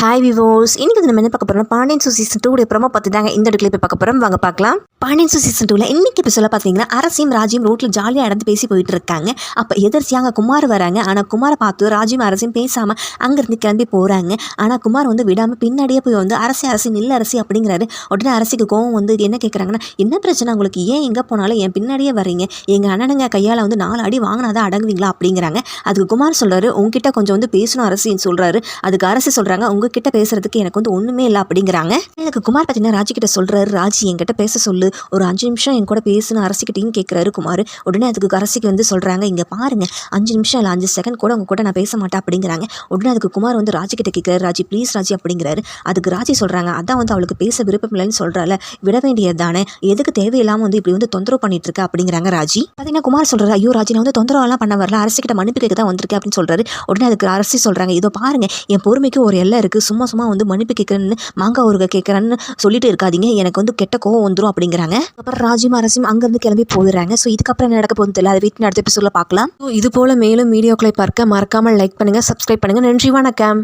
Hi விவோஸ், இன்னைக்கு நம்ம என்ன பார்க்க போகிறோம்? பாண்டியன் ஸ்டோர் சீசன் 2 ப்ரோமோ பார்த்து தாங்க இந்த இடத்துல போய் பார்க்க போகிறோம். வாங்க பார்க்கலாம். பாண்டியன் ஸ்டோர் சீசன் 2ல இன்னைக்கு எபிசோட பார்த்தீங்கன்னா அரசியும் ராஜியும் ரோட்டில் ஜாலியாக நடந்து பேசி போயிட்டு இருக்காங்க. அப்போ எதிர்ச்சியாக அங்கே குமார் வராங்க. ஆனால் குமாரை பார்த்து ராஜியும் அரசியும் பேசாமல் அங்கேருந்து கிளம்பி போகிறாங்க. ஆனால் குமார் வந்து விடாமல் பின்னாடியே போய் வந்து அரசி நில்ல அரசி அப்படிங்கிறாரு. உடனே அரசிக்கு கோவம் வந்து என்ன கேட்குறாங்கன்னா, என்ன பிரச்சனை உங்களுக்கு? ஏன் எங்கே போனாலும் என் பின்னாடியே வரீங்க? எங்கள் அண்ணனுங்க கையால் வந்து 4 அடி வாங்கினாதான் அடங்குவீங்களா அப்படிங்கிறாங்க. அதுக்கு குமார் சொல்கிறாரு, உங்ககிட்ட கொஞ்சம் வந்து பேசணும் அரசின்னு சொல்கிறாரு. அதுக்கு அரசி சொல்கிறாங்க, உங்ககிட்ட பேசுறதுக்கு எனக்கு வந்து ஒன்றுமே இல்லை அப்படிங்கிறாங்க. எனக்கு குமார் பார்த்தீங்கன்னா ராஜி கிட்ட சொல்கிறாரு, ராஜி என்கிட்ட பேச சொல்லு, ஒரு 5 நிமிஷம் என் கூட பேசணும் அரசிக்கிட்டையும் கேட்குறாரு குமார். உடனே அதுக்கு அரசிக்கு வந்து சொல்கிறாங்க, இங்கே பாருங்க 5 நிமிஷம் இல்லை 5 செகண்ட் கூட உங்க கூட நான் பேச மாட்டேன் அப்படிங்கிறாங்க. உடனே அதுக்கு குமார் வந்து ராஜி கிட்ட கேட்குறாரு, ராஜி ப்ளீஸ் ராஜி அப்படிங்கிறாரு. அதுக்கு ராஜி சொல்கிறாங்க, அதான் வந்து அவளுக்கு பேச விருப்பம் இல்லைன்னு சொல்கிறாள், விட வேண்டியது தானே, எதுக்கு தேவையில்லாமல் வந்து இப்படி வந்து தொந்தரவு பண்ணிட்டு இருக்க அப்படிங்கிறாங்க ராஜி. பார்த்தீங்கன்னா குமார் சொல்கிறாரு, ஐயோ ராஜி நான் வந்து தொந்தரவெல்லாம் பண்ண வரல, அரசிக்கிட்ட மன்னிப்பு கேட்க தான் வந்திருக்கேன் அப்படின்னு சொல்கிறாரு. உடனே அதுக்கு அரசி சொல்கிறாங்க, இதோ பாருங்க என் பொறுமைக்கு ஒரு எல்லை இருக்குது, சும்மா வந்து மன்னிப்பு கேட்குறேன்னு மாங்காய் ஊருக கேட்குறேன்னு சொல்லிட்டு இருக்காதீங்க, எனக்கு வந்து கெட்ட கோவம் வந்துடும் அப்படிங்கிறாங்க. அப்புறம் ராஜியும் அரசியும் அங்கேருந்து கிளம்பி போயிடுறாங்க. ஸோ இதுக்கப்புறம் என்ன நடக்க போகுது தெரியல, அதை வீட்டில் அடுத்த எபிசோடில் பார்க்கலாம். இது போல மேலும் வீடியோக்களை பார்க்க மறக்காமல் லைக் பண்ணுங்கள், சப்ஸ்கிரைப் பண்ணுங்கள். நன்றி, வணக்கம்.